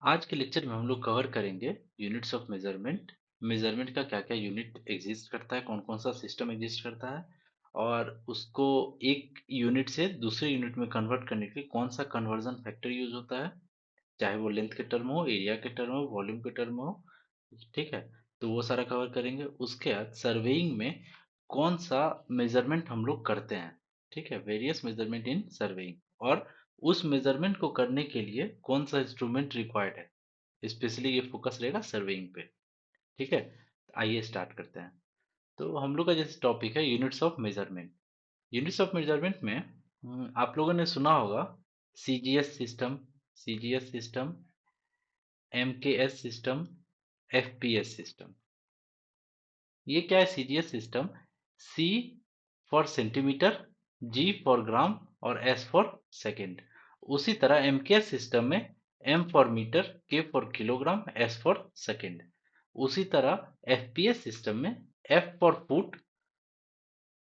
आज के लेक्चर में हम लोग कवर करेंगे यूनिट्स ऑफ मेजरमेंट। मेजरमेंट का क्या क्या यूनिट एग्जिस्ट करता है, कौन कौन सा सिस्टम एग्जिस्ट करता है, और उसको एक यूनिट से दूसरे यूनिट में कन्वर्ट करने के लिए कौन सा कन्वर्जन फैक्टर यूज होता है, चाहे वो लेंथ के टर्म हो, एरिया के टर्म हो, वॉल्यूम के टर्म हो। ठीक है, तो वो सारा कवर करेंगे। उसके बाद सर्वेइंग में कौन सा मेजरमेंट हम लोग करते हैं। ठीक है, वेरियस मेजरमेंट इन सर्वेइंग, और उस मेजरमेंट को करने के लिए कौन सा इंस्ट्रूमेंट रिक्वायर्ड है। स्पेशली ये फोकस रहेगा सर्वेइंग पे। ठीक है, आइए स्टार्ट करते हैं। तो हम लोग का जैसे टॉपिक है units of measurement. Units of measurement में आप लोगों ने सुना होगा CGS system, CGS system, MKS system, FPS system. ये क्या है CGS system? C for centimetre, G for gram, और एस फॉर सेकेंड। उसी तरह एमकेएस सिस्टम में M for metre, K for kilogram, S for second. उसी तरह एफपीएस सिस्टम में F for foot,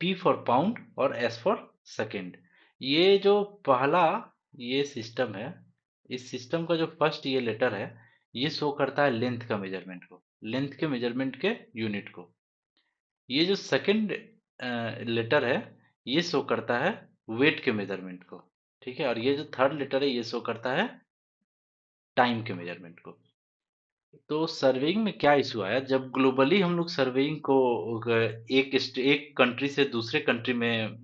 P for pound, और एस फॉर सेकेंड। ये जो पहला ये सिस्टम है, इस सिस्टम का जो फर्स्ट ये लेटर है, ये शो करता है लेंथ का मेजरमेंट को, लेंथ के मेजरमेंट के यूनिट को। ये जो सेकंड लेटर है, ये शो करता है वेट के मेजरमेंट को। ठीक है, और ये जो थर्ड लेटर है, ये शो करता है टाइम के मेजरमेंट को। तो सर्वेइंग में क्या इशू आया, जब ग्लोबली हम लोग सर्वेइंग को एक कंट्री से दूसरे कंट्री में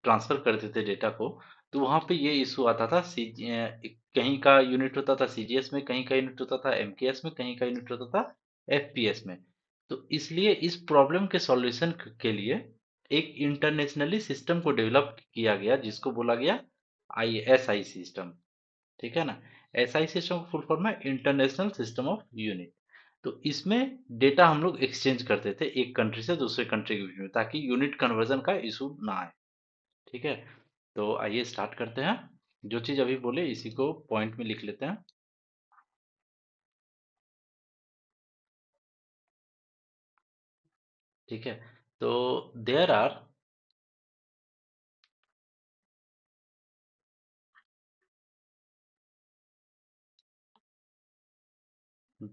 ट्रांसफर करते थे डेटा को, तो वहां पे ये इशू आता था। कहीं का यूनिट होता था सीजीएस में, कहीं का यूनिट होता था एमकेएस में, कहीं का यूनिट होता था एफपीएस में। तो इसलिए इस प्रॉब्लम के सॉल्यूशन के लिए एक इंटरनेशनली सिस्टम को डेवलप किया गया, जिसको बोला गया आई सिस्टम। ठीक है ना। एसआई सिस्टम का फुल फॉर्म है इंटरनेशनल सिस्टम ऑफ यूनिट। तो इसमें डेटा हम लोग एक्सचेंज करते थे एक कंट्री से दूसरे कंट्री के बीच में, ताकि यूनिट कन्वर्जन का इशू ना आए। ठीक है, तो आइए स्टार्ट करते हैं। जो चीज अभी बोले इसी को पॉइंट में लिख लेते हैं। ठीक है, तो there are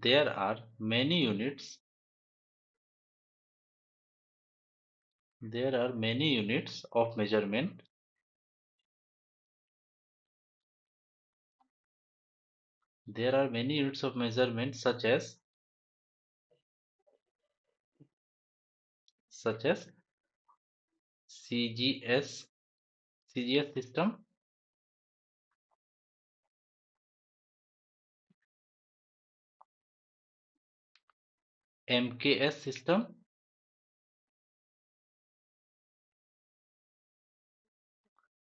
there are many units, there are many units of measurement, there are many units of measurement such as CGS, CGS system, MKS system,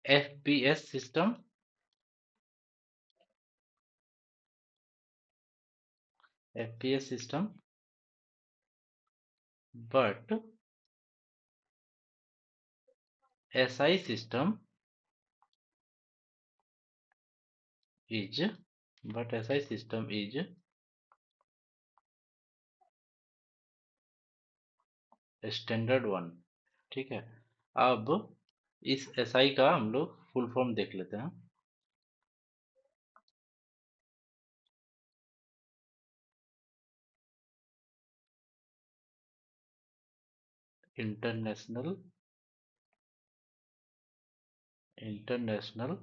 FPS system, FPS system, but SI system is but SI system is standard one. ठीक है, अब इस SI का हम लोग full form देख लेते हैं। International international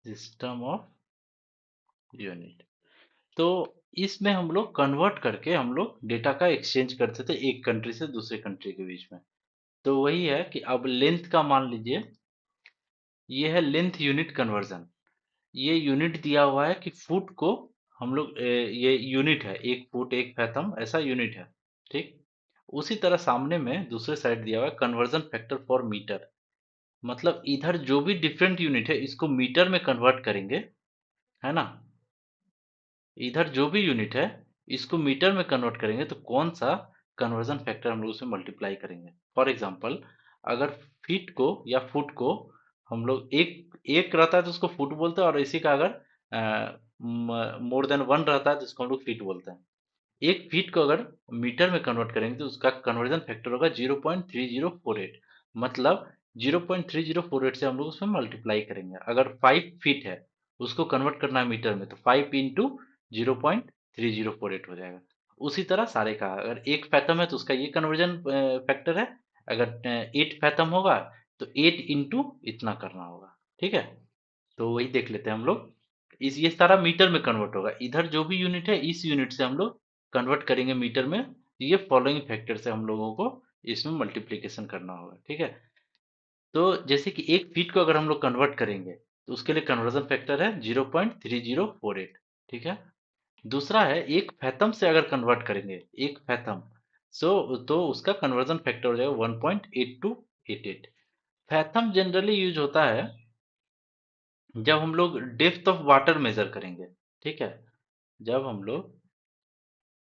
system of unit. तो इसमें हम लोग कन्वर्ट करके हम लोग डेटा का एक्सचेंज करते थे एक कंट्री से दूसरे कंट्री के बीच में। तो वही है कि अब लेंथ का मान लीजिए, ये है लेंथ यूनिट कन्वर्जन। ये यूनिट दिया हुआ है कि फुट को हम लोग ये यूनिट है, एक फुट एक फैथम ऐसा यूनिट है। ठीक, उसी तरह सामने में दूसरे साइड दिया हुआ है कन्वर्जन फैक्टर फॉर मीटर। मतलब इधर जो भी डिफरेंट यूनिट है इसको मीटर में कन्वर्ट करेंगे, है ना। इधर जो भी यूनिट है इसको मीटर में कन्वर्ट करेंगे, तो कौन सा कन्वर्जन फैक्टर हम लोग उसमें मल्टीप्लाई करेंगे। फॉर एग्जांपल, अगर फीट को या फुट को हम लोग एक एक रहता है तो उसको फुट बोलते हैं, और इसी का अगर मोर देन वन रहता है तो उसको हम लोग फीट बोलते हैं। एक फीट को अगर मीटर में कन्वर्ट करेंगे तो उसका कन्वर्जन फैक्टर होगा 0.3048। मतलब 0.3048 से हम लोग उसमें मल्टीप्लाई करेंगे। अगर 5 फीट है, उसको कन्वर्ट करना है मीटर में, तो 5 इंटू 0.3048 हो जाएगा। उसी तरह सारे का, अगर 1 फैथम है तो उसका ये कन्वर्जन फैक्टर है। अगर 8 फैथम होगा तो 8 इंटू इतना करना होगा। ठीक है, तो वही देख लेते हैं हम लोग। इस ये सारा मीटर में कन्वर्ट होगा, इधर जो भी यूनिट है इस यूनिट से हम लोग कन्वर्ट करेंगे मीटर में। ये फॉलोइंग फैक्टर से हम लोगों को इसमें मल्टीप्लिकेशन करना होगा। ठीक है, तो जैसे कि 1 फीट को अगर हम लोग कन्वर्ट करेंगे तो उसके लिए कन्वर्जन फैक्टर है 0.3048। ठीक है, दूसरा है 1 फैथम से अगर कन्वर्ट करेंगे, 1 फैथम, तो उसका कन्वर्जन फैक्टर हो जाएगा 1.8288। फैथम जनरली यूज होता है जब हम लोग डेप्थ ऑफ वाटर मेजर करेंगे। ठीक है, जब हम लोग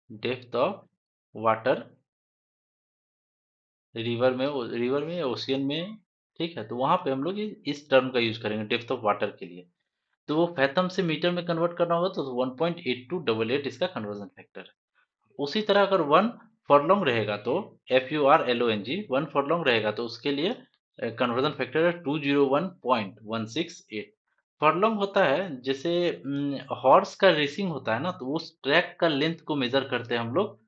डेप्थ ऑफ वाटर रिवर में या ओशियन में, ठीक है, तो वहां पे हम लोग इस टर्म का यूज करेंगे डेप्थ ऑफ वाटर के लिए। तो वो फैथम से मीटर में कन्वर्ट करना होगा तो 1.8288 इसका कन्वर्जन फैक्टर है। उसी तरह अगर 1 फॉरलॉन्ग रहेगा तो FURLONG 1 फॉरलॉन्ग रहेगा तो उसके लिए कन्वर्जन फैक्टर है 201.168। फॉरलॉन्ग होता है जैसे हॉर्स का रेसिंग होता है ना, तो उस ट्रैक का लेंथ को मेजर करते हैं हम लोग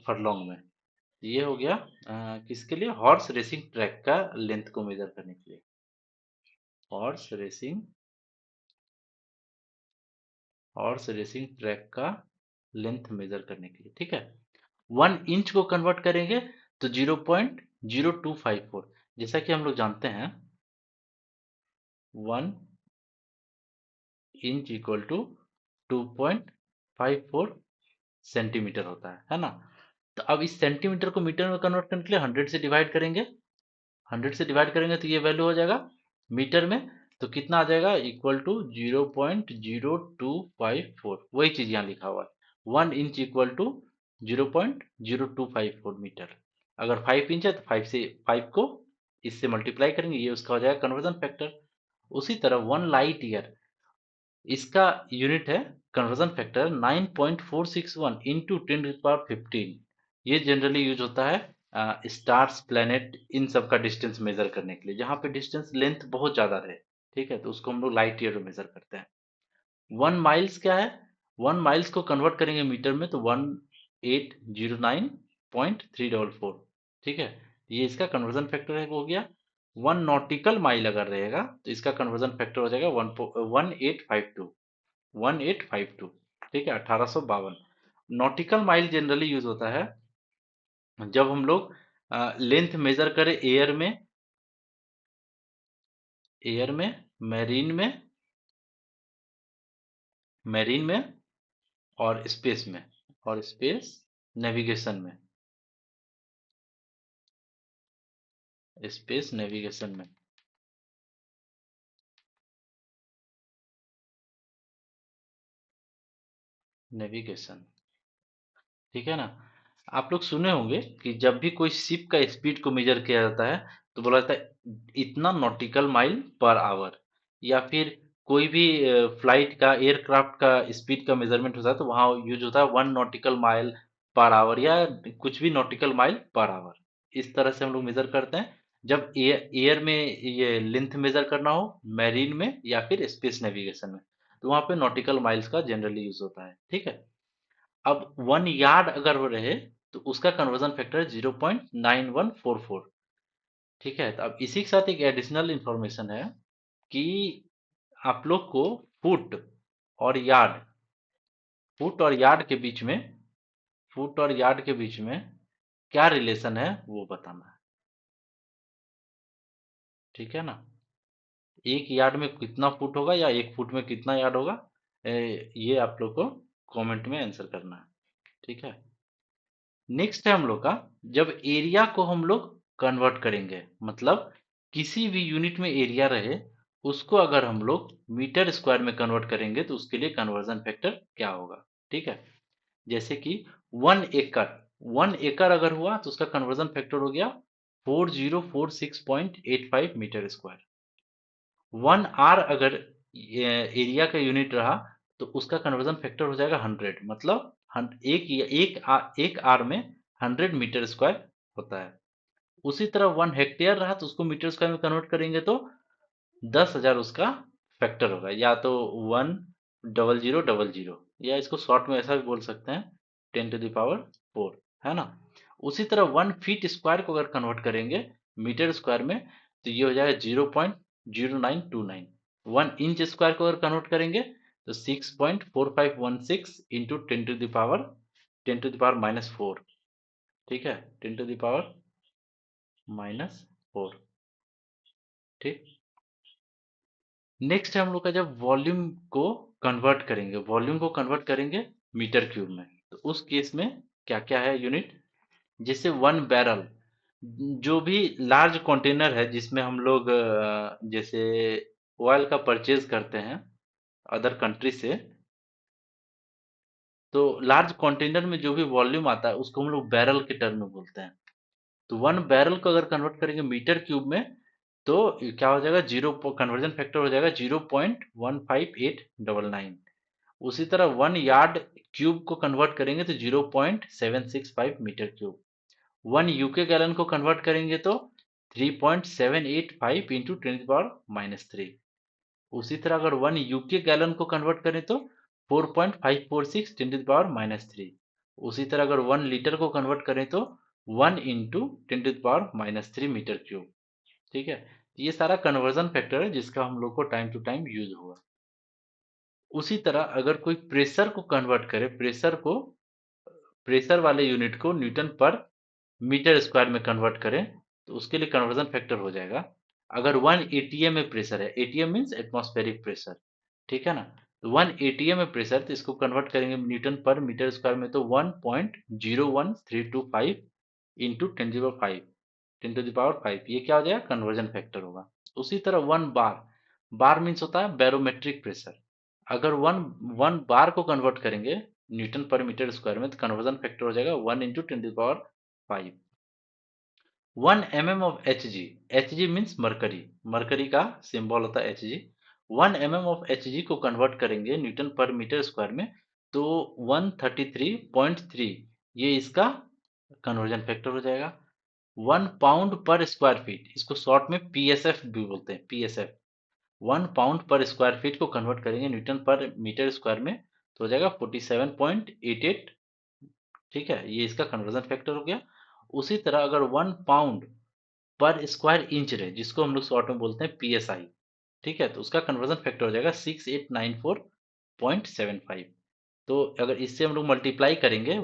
फॉरलॉन्ग में। ये हो गया किसके लिए, हॉर्स रेसिंग ट्रैक का लेंथ को मेजर करने के लिए। Horse racing horse racing track का लेंथ मेजर करने के लिए। ठीक है, 1 इंच को कन्वर्ट करेंगे तो 0.0254। जैसा कि हम लोग जानते हैं 1 इंच इक्वल टू 2.54 सेंटीमीटर होता है ना। तो अब इस सेंटीमीटर को मीटर में कन्वर्ट करने के लिए 100 से डिवाइड करेंगे। 100 से डिवाइड करेंगे तो ये वैल्यू हो जाएगा मीटर में। तो कितना आ जाएगा, इक्वल टू 0.0254। वही चीज यहाँ लिखा हुआ है, 1 इंच इक्वल टू 0.0254 मीटर। अगर 5 इंच है तो 5 को इससे मल्टीप्लाई करेंगे, ये उसका हो जाएगा कन्वर्जन फैक्टर। उसी तरह 1 लाइट ईयर, इसका यूनिट है conversion factor 9.461 into 10 to the power 15। ये जनरली यूज होता है स्टार्स, प्लेनेट, इन सब का डिस्टेंस मेजर करने के लिए, जहाँ पे डिस्टेंस लेंथ बहुत ज्यादा रहे। ठीक है, तो उसको हम लोग लाइट ईयर में मेजर करते हैं। 1 माइल्स क्या है, 1 माइल्स को कन्वर्ट करेंगे मीटर में तो 1809.344। ठीक है, ये इसका कन्वर्जन फैक्टर है, हो गया। 1 नॉटिकल माइल अगर रहेगा तो इसका कन्वर्जन फैक्टर हो जाएगा 1852। 1852। ठीक है, 1852। नॉटिकल माइल जनरली यूज होता है जब हम लोग लेंथ मेजर करें एयर में, मैरीन में और स्पेस नेविगेशन में, स्पेस नेविगेशन में। नेविगेशन, ठीक है ना। आप लोग सुने होंगे कि जब भी कोई शिप का स्पीड को मेजर किया जाता है तो बोला जाता है इतना नॉटिकल माइल पर आवर। या फिर कोई भी फ्लाइट का, एयरक्राफ्ट का स्पीड का मेजरमेंट होता है तो वहाँ यूज होता है 1 नॉटिकल माइल पर आवर, या कुछ भी नॉटिकल माइल पर आवर। इस तरह से हम लोग मेजर करते हैं जब एयर में ये लेंथ मेजर करना हो, मैरीन में या फिर स्पेस नेविगेशन में, तो वहाँ पे नॉटिकल माइल्स का जनरली यूज होता है। ठीक है, अब 1 यार्ड अगर वो रहे तो उसका कन्वर्जन फैक्टर है 0.9144। ठीक है, तो अब इसी के साथ एक एडिशनल इंफॉर्मेशन है कि आप लोग को फुट और यार्ड फुट और यार्ड के बीच में फुट और यार्ड के बीच में क्या रिलेशन है वो बताना है। ठीक है ना, 1 यार्ड में कितना फुट होगा या 1 फुट में कितना यार्ड होगा, ये आप लोग को कमेंट में आंसर करना है। ठीक है, नेक्स्ट है हम लोग का, जब एरिया को हम लोग कन्वर्ट करेंगे, मतलब किसी भी यूनिट में एरिया रहे उसको अगर हम लोग मीटर स्क्वायर में कन्वर्ट करेंगे तो उसके लिए कन्वर्जन फैक्टर क्या होगा। ठीक है, जैसे कि 1 एकड़ अगर हुआ तो उसका कन्वर्जन फैक्टर हो गया 4046.85 मीटर स्क्वायर। 1 आर अगर एरिया का यूनिट रहा तो उसका कन्वर्जन फैक्टर हो जाएगा 100, मतलब एक आर में 100 मीटर स्क्वायर होता है। उसी तरह 1 हेक्टेयर रहा तो उसको मीटर स्क्वायर में कन्वर्ट करेंगे तो 10,000 उसका फैक्टर होगा, या तो 10000, या इसको शॉर्ट में ऐसा भी बोल सकते हैं 10⁴ है ना। उसी तरह 1 फीट स्क्वायर को अगर कन्वर्ट करेंगे मीटर स्क्वायर में तो ये हो जाएगा 0.0929। 1 इंच स्क्वायर को अगर कन्वर्ट करेंगे तो 6.4516 इंटू 10⁻⁻⁴। ठीक है, 10⁻⁻⁴। ठीक। नेक्स्ट है हम लोग का, जब वॉल्यूम को कन्वर्ट करेंगे मीटर क्यूब में, तो उस केस में क्या क्या है यूनिट, जैसे 1 बैरल, जो भी लार्ज कंटेनर है जिसमें हम लोग जैसे ऑयल का परचेज करते हैं अदर कंट्री से, तो लार्ज कंटेनर में जो भी वॉल्यूम आता है उसको हम लोग बैरल के टर्म में बोलते हैं। तो 1 बैरल को अगर कन्वर्ट करेंगे मीटर क्यूब में तो क्या हो जाएगा, जीरो कन्वर्जन फैक्टर हो जाएगा 0.15899। उसी तरह 1 यार्ड क्यूब को कन्वर्ट करेंगे तो 0.765 मीटर क्यूब। 1 यूके गैलन को कन्वर्ट करेंगे तो 3.785 इंटू 10⁻³ उसी तरह अगर 1 यूके गैलन को कन्वर्ट करें तो 4.546 10⁻³ उसी तरह अगर 1 लीटर को कन्वर्ट करें तो 1 इंटू 10⁻³ मीटर क्यूब। ठीक है, ये सारा कन्वर्जन फैक्टर है जिसका हम लोग को टाइम टू टाइम यूज होगा। उसी तरह अगर कोई प्रेशर को कन्वर्ट करे, प्रेशर वाले यूनिट को न्यूटन पर मीटर स्क्वायर में कन्वर्ट करें तो उसके लिए कन्वर्जन फैक्टर हो जाएगा। अगर 1 एटीएम में प्रेशर है, एटीएम मीन्स एटमॉस्फेरिक प्रेशर, ठीक है ना, तो 1 एटीएम में प्रेशर, तो इसको कन्वर्ट करेंगे न्यूटन पर मीटर स्क्वायर में तो 1.01325 इंटू 10⁵ ये क्या हो जाएगा, कन्वर्जन फैक्टर होगा। उसी तरह 1 बार, बार मीन्स होता है बैरोमेट्रिक प्रेशर, अगर वन वन बार को कन्वर्ट करेंगे न्यूटन पर मीटर स्क्वायर में तो कन्वर्जन फैक्टर हो जाएगा 1 into 10⁵ 1 mm of H G means mercury, mercury का सिंबल होता है H G. 1 mm of H G को कन्वर्ट करेंगे न्यूटन पर मीटर स्क्वायर में तो 133.3, ये इसका कन्वर्जन फैक्टर हो जाएगा। 1 पाउंड पर स्क्वायर फीट, इसको शॉर्ट में पीएसएफ भी बोलते हैं, पीएसएफ। 1 पाउंड पर स्क्वायर फीट को कन्वर्ट करेंगे न्यूटन पर मीटर स्क्वायर में तो हो जाएगा 47.88। ठीक है, ये इसका कन्वर्जन फैक्टर हो गया। उसी तरह अगर 1 पाउंड पर स्क्वायर इंच रहे, जिसको हम लोग शॉर्ट में बोलते हैं पीएसआई, ठीक है, तो उसका कन्वर्जन फैक्टर हो जाएगा 6894.75। तो अगर इससे हम लोग मल्टीप्लाई करेंगे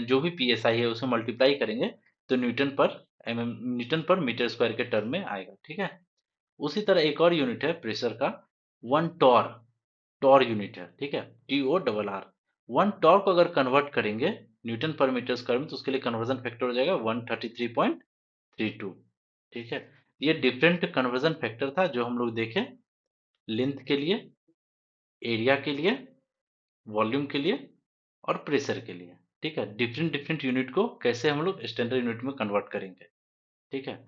जो भी पीएसआई है उसे मल्टीप्लाई करेंगे तो न्यूटन पर मीटर स्क्वायर के टर्म में आएगा। ठीक है, उसी तरह एक और यूनिट है प्रेशर का, 1 टॉर, टॉर यूनिट है, ठीक है, TORR। 1 टॉर को अगर कन्वर्ट करेंगे न्यूटन पर मीटर स्क्वायर में तो उसके लिए कन्वर्जन फैक्टर हो जाएगा 133.32। ठीक है, ये डिफरेंट कन्वर्जन फैक्टर था जो हम लोग देखे लेंथ के लिए, एरिया के लिए, वॉल्यूम के लिए और प्रेशर के लिए। ठीक है, डिफरेंट डिफरेंट यूनिट को कैसे हम लोग स्टैंडर्ड यूनिट में कन्वर्ट करेंगे। ठीक है,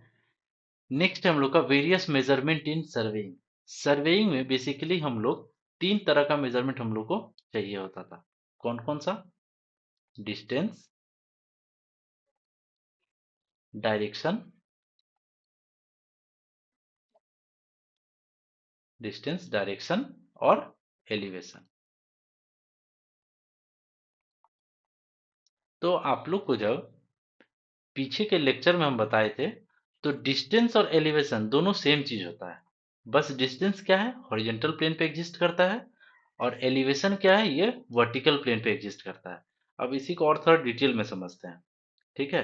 नेक्स्ट है हम लोग का वेरियस मेजरमेंट इन सर्वेइंग। सर्वेइंग में बेसिकली हम लोग 3 तरह का मेजरमेंट हम लोग को चाहिए होता था। कौन कौन सा, डिस्टेंस, डायरेक्शन, डिस्टेंस डायरेक्शन और एलिवेशन। तो आप लोग को जब पीछे के लेक्चर में हम बताए थे तो डिस्टेंस और एलिवेशन दोनों सेम चीज होता है, बस डिस्टेंस क्या है, हॉरिजॉन्टल प्लेन पे एग्जिस्ट करता है, और एलिवेशन क्या है, ये वर्टिकल प्लेन पे एग्जिस्ट करता है। अब इसी को और थोड़ा डिटेल में समझते हैं। ठीक है,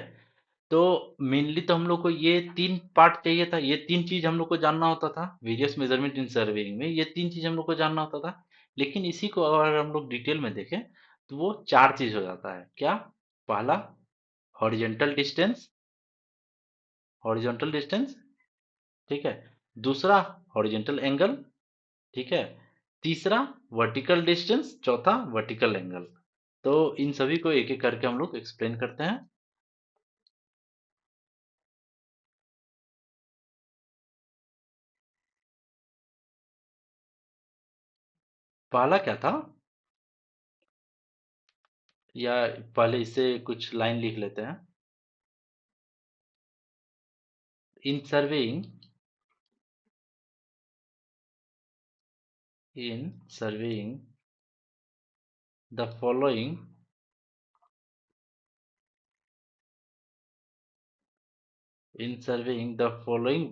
तो मेनली तो हम लोग को ये 3 पार्ट चाहिए था, ये 3 चीज हम लोग को जानना होता था वेरियस मेजरमेंट इन सर्वेइंग में, ये 3 चीज हम लोग को जानना होता था। लेकिन इसी को अगर हम लोग डिटेल में देखें तो वो 4 चीज हो जाता है। क्या, पहला हॉरिजॉन्टल डिस्टेंस, हॉरिजॉन्टल डिस्टेंस, ठीक है, दूसरा हॉरिजॉन्टल एंगल, ठीक है, तीसरा वर्टिकल डिस्टेंस, चौथा वर्टिकल एंगल। तो इन सभी को एक एक करके हम लोग एक्सप्लेन करते हैं। पहला क्या था, या पहले इससे कुछ लाइन लिख लेते हैं। in surveying the following basic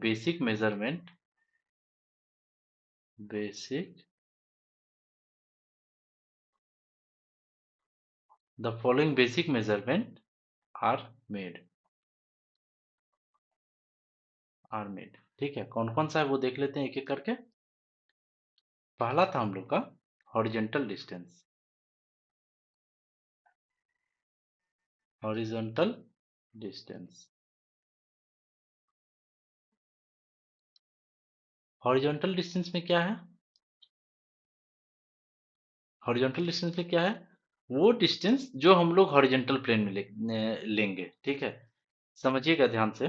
basic measurement are made ठीक है, कौन कौन सा है वो देख लेते हैं एक एक करके। पहला था हम लोग का horizontal distance, horizontal distance horizontal distance में क्या है? हॉरिजॉन्टल डिस्टेंस में क्या है? वो डिस्टेंस जो हम लोग हॉरिजॉन्टल प्लेन में लेंगे, ठीक है। समझिएगा ध्यान से।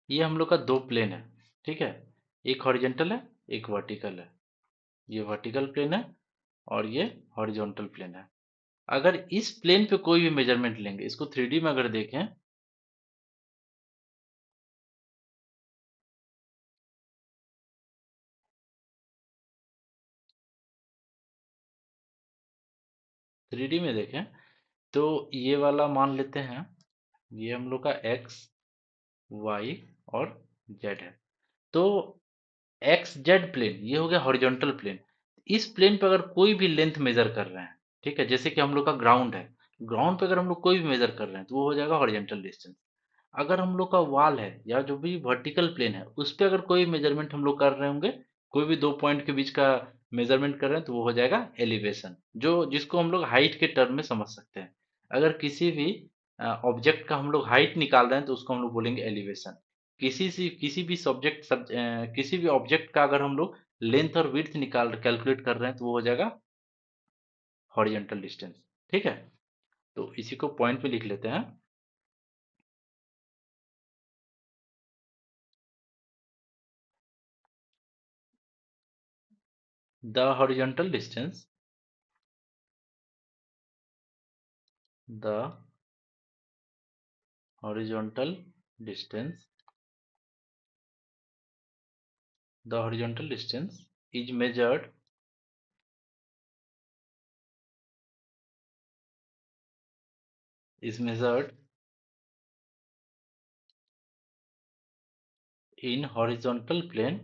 ये हम लोग का दो प्लेन है, ठीक है। एक हॉरिजॉन्टल है, एक वर्टिकल है। ये वर्टिकल प्लेन है और ये हॉरिजॉन्टल प्लेन है। अगर इस प्लेन पे कोई भी मेजरमेंट लेंगे, इसको 3D में अगर देखें, 3D में देखें तो ये वाला मान लेते हैं, ये हम लोग का एक्स वाई और जेड है। तो एक्स जेड प्लेन ये हो गया हॉरिजॉन्टल प्लेन। इस प्लेन पे अगर कोई भी लेंथ मेजर कर रहे हैं, ठीक है, जैसे कि हम लोग का ग्राउंड है, ग्राउंड पे अगर हम लोग कोई भी मेजर कर रहे हैं तो वो हो जाएगा हॉरिजॉन्टल डिस्टेंस। अगर हम लोग का वाल है या जो भी वर्टिकल प्लेन है उस पे अगर कोई मेजरमेंट हम लोग कर रहे होंगे, कोई भी दो पॉइंट के बीच का मेजरमेंट कर रहे हैं तो वो हो जाएगा एलिवेशन, जो जिसको हम लोग हाइट के टर्म में समझ सकते हैं। अगर किसी भी ऑब्जेक्ट का हम लोग हाइट निकाल रहे हैं तो उसको हम लोग बोलेंगे एलिवेशन। किसी भी ऑब्जेक्ट का अगर हम लोग लेंथ और विड्थ निकाल कैलकुलेट कर रहे हैं तो वो हो जाएगा हॉरिजॉन्टल डिस्टेंस, ठीक है। तो इसी को पॉइंट पे लिख लेते हैं। The horizontal distance the horizontal distance the horizontal distance is measured in horizontal plane,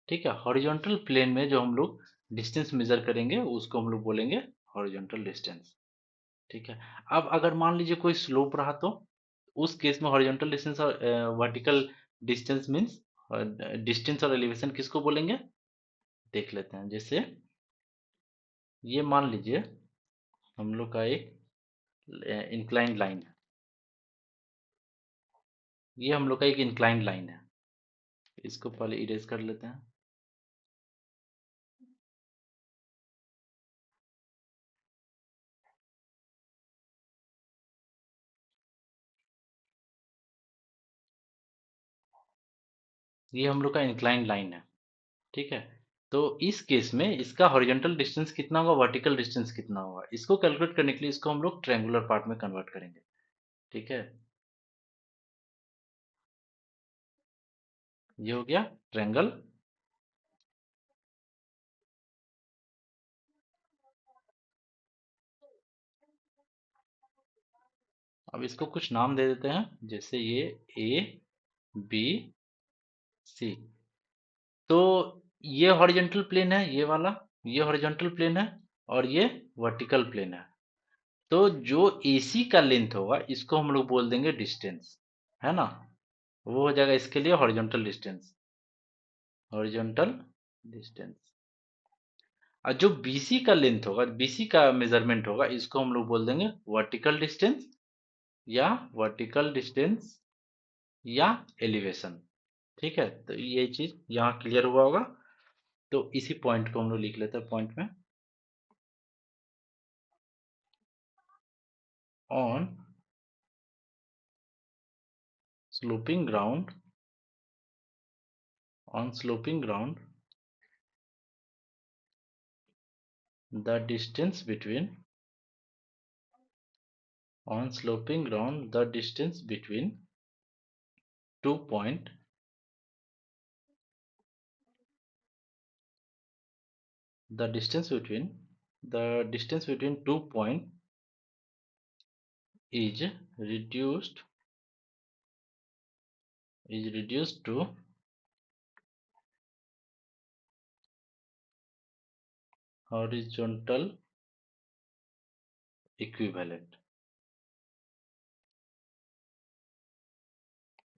ठीक है। हॉरिजॉन्टल प्लेन में जो हम लोग डिस्टेंस मेजर करेंगे उसको हम लोग बोलेंगे हॉरिजॉन्टल डिस्टेंस, ठीक है। अब अगर मान लीजिए कोई स्लोप रहा तो उस केस में हॉरिजॉन्टल डिस्टेंस और वर्टिकल डिस्टेंस मींस डिस्टेंस और एलिवेशन किसको बोलेंगे, देख लेते हैं। जैसे ये मान लीजिए हम लोग का एक इंक्लाइंड लाइन है, ये हम लोग का एक इंक्लाइंड लाइन है। इसको पहले इरेज कर लेते हैं। ये हम लोग का इंक्लाइंड लाइन है, ठीक है। तो इस केस में इसका हॉरिजॉन्टल डिस्टेंस कितना होगा, वर्टिकल डिस्टेंस कितना होगा, इसको कैलकुलेट करने के लिए इसको हम लोग ट्रायंगुलर पार्ट में कन्वर्ट करेंगे, ठीक है। ये हो गया ट्रायंगल। अब इसको कुछ नाम दे देते हैं, जैसे ये ए बी सी। तो ये हॉरिजॉन्टल प्लेन है, ये वाला, ये हॉरिजॉन्टल प्लेन है और ये वर्टिकल प्लेन है। तो जो एसी का लेंथ होगा इसको हम लोग बोल देंगे डिस्टेंस, है ना। वो हो जाएगा इसके लिए हॉरिजॉन्टल डिस्टेंस, हॉरिजॉन्टल डिस्टेंस। और जो बीसी का लेंथ होगा, बीसी का मेजरमेंट होगा, इसको हम लोग बोल देंगे वर्टिकल डिस्टेंस या वर्टिकल डिस्टेंस या एलिवेशन, ठीक है। तो ये चीज यहाँ क्लियर हुआ होगा। तो इसी पॉइंट को हम लोग लिख लेते हैं पॉइंट में, on sloping ground, on sloping ground the distance between on sloping ground, the distance between 2 point the distance between 2 point is reduced to horizontal equivalent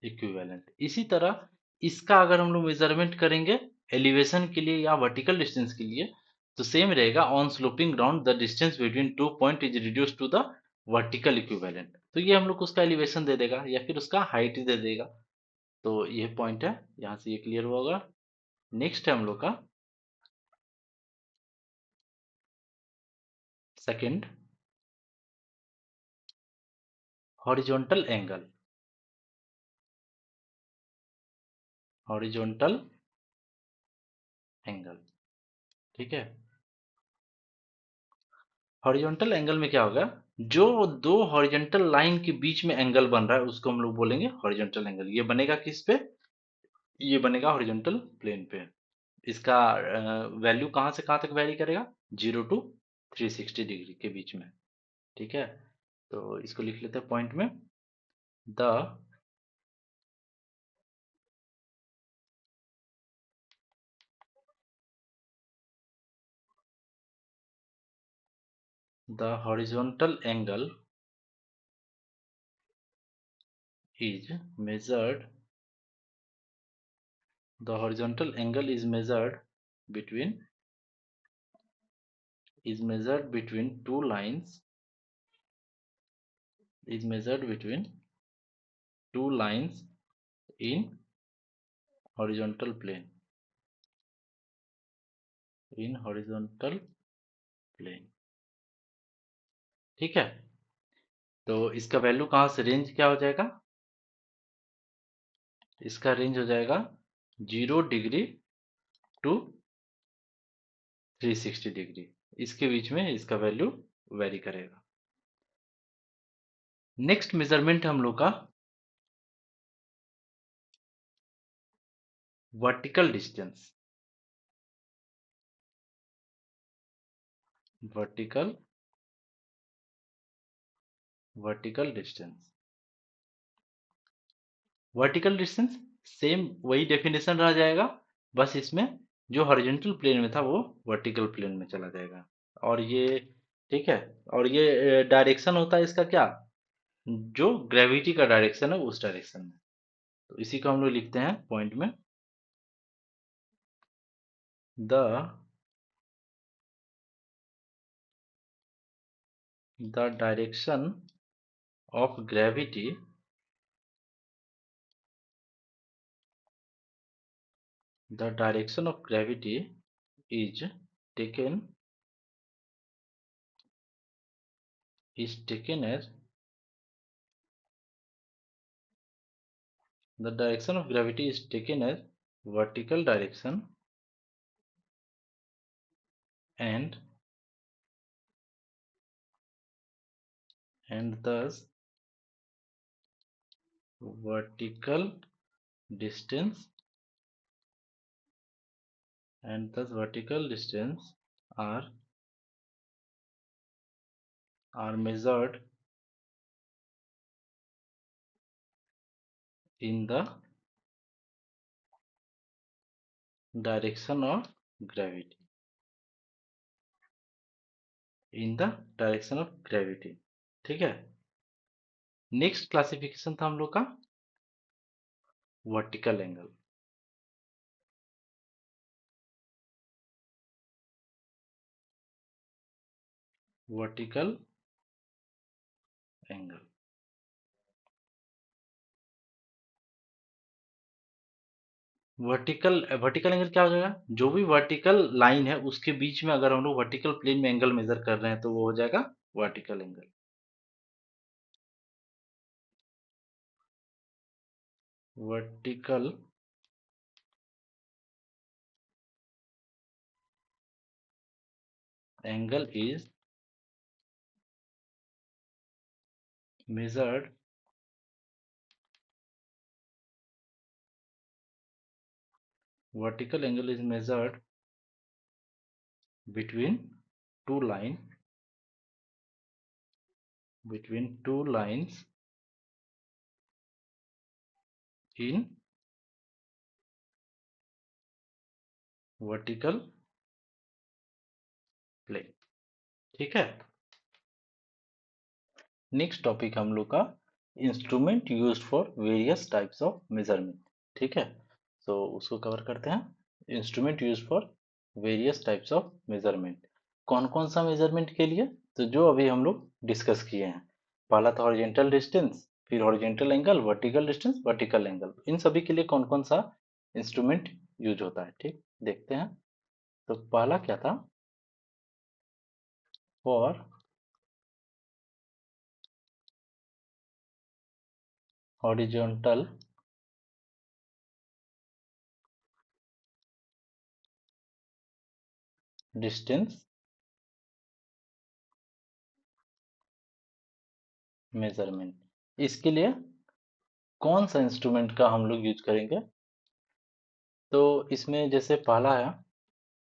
इसी तरह इसका अगर हम लोग मेजरमेंट करेंगे एलिवेशन के लिए या वर्टिकल डिस्टेंस के लिए तो सेम रहेगा on sloping ground the distance between 2 point is reduce to the vertical equivalent तो ये हम लोग को उसका एलिवेशन दे देगा या फिर उसका हाइट दे देगा तो ये पॉइंट है यहाँ से ये क्लियर हुआ होगा नेक्स्ट है हम लोग का सेकंड हॉरिजॉन्टल एंगल ठीक है हॉरिजॉन्टल एंगल में क्या होगा जो दो हॉरिजॉन्टल लाइन के बीच में एंगल बन रहा है उसको हम लोग बोलेंगे हॉरिजॉन्टल एंगल ये बनेगा किस पे ये बनेगा हॉरिजॉन्टल प्लेन पे इसका वैल्यू कहाँ से कहाँ तक वैरी करेगा 0 to 360 डिग्री के बीच में ठीक है तो इसको लिख लेते हैं पॉइंट में the horizontal angle is measured the horizontal angle between is measured between two lines is measured between two lines in horizontal plane in horizontal plane ठीक है तो इसका वैल्यू कहाँ से रेंज क्या हो जाएगा इसका रेंज हो जाएगा 0 डिग्री to 360 डिग्री इसके बीच में इसका वैल्यू वेरी करेगा नेक्स्ट मेजरमेंट हम लोग का vertical distance vertical vertical distance vertical distance same वही डेफिनेशन रह जाएगा बस इसमें जो हॉरिजॉन्टल प्लेन में था वो वर्टिकल प्लेन में चला जाएगा और ये ठीक है और ये डायरेक्शन होता है इसका क्या जो ग्रेविटी का डायरेक्शन है उस डायरेक्शन में तो इसी को हम लोग लिखते हैं पॉइंट में the direction of gravity the direction of gravity is taken as the direction of gravity is taken as vertical direction and thus vertical distance are measured in the direction of gravity ठीक है next classification था हम लोग का vertical angle vertical angle vertical angle क्या हो जाएगा जो भी वर्टिकल लाइन है उसके बीच में अगर हम लोग वर्टिकल प्लेन में एंगल मेजर कर रहे हैं तो वो हो जाएगा vertical angle vertical angle is measured vertical angle is measured between two line between two lines in vertical plane। ठीक है। नेक्स्ट टॉपिक हम लोग का instrument used for various types of measurement. ठीक है, तो उसको कवर करते हैं। Instrument used for various types of measurement. कौन कौन सा मेजरमेंट के लिए? तो जो अभी हम लोग डिस्कस किए हैं, पहला था हॉरिजॉन्टल डिस्टेंस, फिर horizontal angle, vertical distance, vertical angle. इन सभी के लिए कौन कौन सा इंस्ट्रूमेंट यूज होता है, ठीक देखते हैं। तो पहला क्या था? For horizontal distance measurement. इसके लिए कौन सा इंस्ट्रूमेंट का हम लोग यूज करेंगे? तो इसमें जैसे पहला है,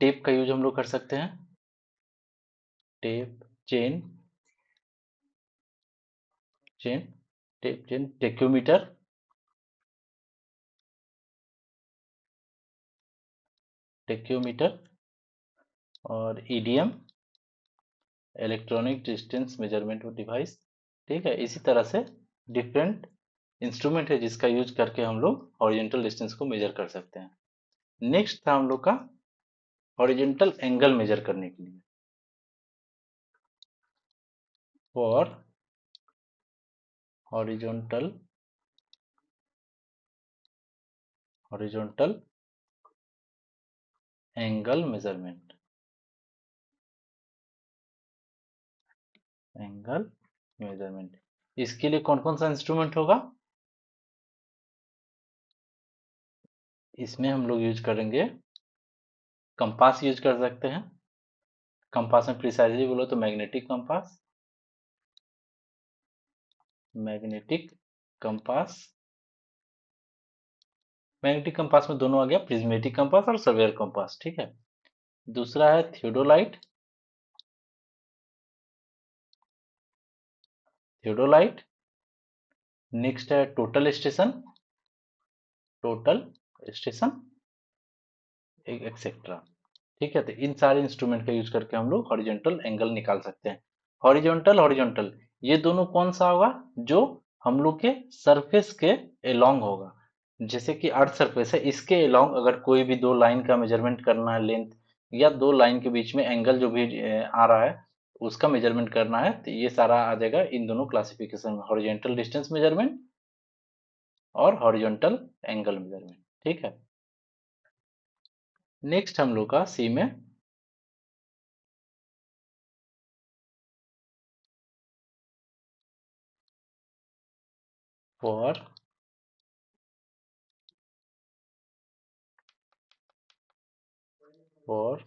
टेप का यूज हम लोग कर सकते हैं। Tape, chain, chain, tape, chain, tacheometer, tacheometer और EDM, electronic distance measurement device. ठीक है, इसी तरह से डिफरेंट इंस्ट्रूमेंट है जिसका यूज करके हम लोग हॉरिजॉन्टल डिस्टेंस को मेजर कर सकते हैं। नेक्स्ट था हम लोग का हॉरिजॉन्टल एंगल मेजर करने के लिए। For horizontal horizontal angle measurement, angle measurement. इसके लिए कौन कौन सा इंस्ट्रूमेंट होगा? इसमें हम लोग यूज करेंगे, कंपास यूज कर सकते हैं। कंपास में प्रिसाइजली बोलो तो magnetic compass, magnetic compass. Magnetic compass में दोनों आ गया, प्रिज्मेटिक कंपास और सर्वेयर कंपास। ठीक है। दूसरा है थियोडोलाइट, थियोडोलाइट। नेक्स्ट है total station, total station, etcetera. ठीक है, तो इन सारे इंस्ट्रूमेंट का यूज करके हम लोग हॉरिजॉन्टल एंगल निकाल सकते हैं। हॉरिजॉन्टल, हॉरिजॉन्टल ये दोनों कौन सा होगा? जो हम लोग के सरफेस के एलोंग होगा। जैसे कि अर्थ सरफेस है, इसके एलोंग अगर कोई भी दो लाइन का मेजरमेंट करना है, लेंथ या दो लाइन के बीच में एंगल जो भी आ रहा है उसका मेजरमेंट करना है, तो ये सारा आ जाएगा इन दोनों क्लासिफिकेशन में, हॉरिजॉन्टल डिस्टेंस मेजरमेंट और हॉरिजॉन्टल एंगल मेजरमेंट। ठीक है। नेक्स्ट हम लोग का सी में for for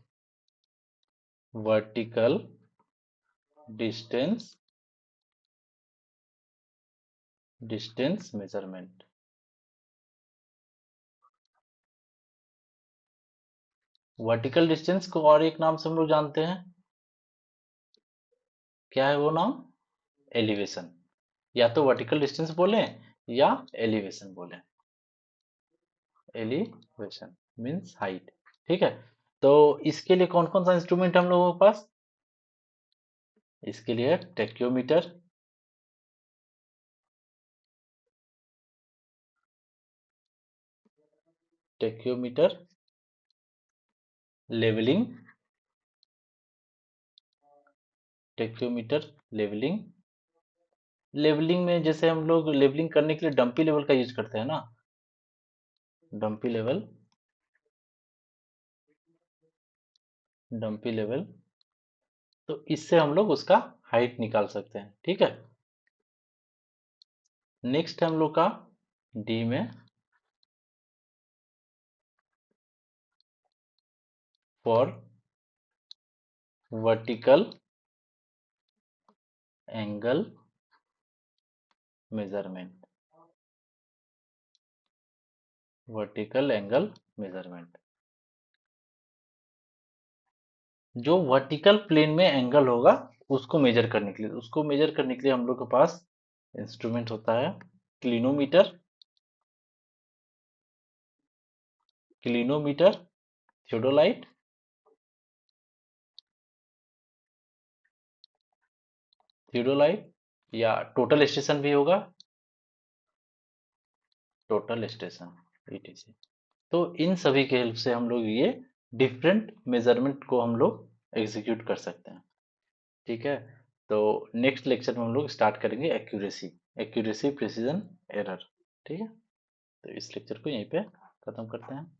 vertical distance distance measurement. Vertical distance को और एक नाम से हम लोग जानते हैं, क्या है वो नाम? एलिवेशन। या तो वर्टिकल डिस्टेंस बोले या एलिवेशन बोले। Elevation means height. ठीक है, तो इसके लिए कौन कौन सा इंस्ट्रूमेंट हम लोगों के पास? इसके लिए tacheometer, tacheometer, levelling, tacheometer, levelling. Levelling में जैसे हम लोग लेवलिंग करने के लिए डंपी लेवल का यूज करते हैं ना, डंपी लेवल, डंपी लेवल। तो इससे हम लोग उसका हाइट निकाल सकते हैं। ठीक है। नेक्स्ट हम लोग का डी में for vertical angle measurement, vertical angle measurement. जो वर्टिकल प्लेन में एंगल होगा उसको मेजर करने के लिए, हम लोग के पास इंस्ट्रूमेंट होता है क्लिनोमीटर, क्लिनोमीटर, थियोडोलाइट, थियोडोलाइट या टोटल स्टेशन भी होगा, टोटल स्टेशन, ईटीसी। तो इन सभी के हेल्प से हम लोग ये डिफरेंट मेजरमेंट को हम लोग एग्जीक्यूट कर सकते हैं। ठीक है, तो नेक्स्ट लेक्चर में हम लोग स्टार्ट करेंगे एक्यूरेसी, प्रिसीजन, एरर। ठीक है, तो इस लेक्चर को यहीं पे खत्म करते हैं।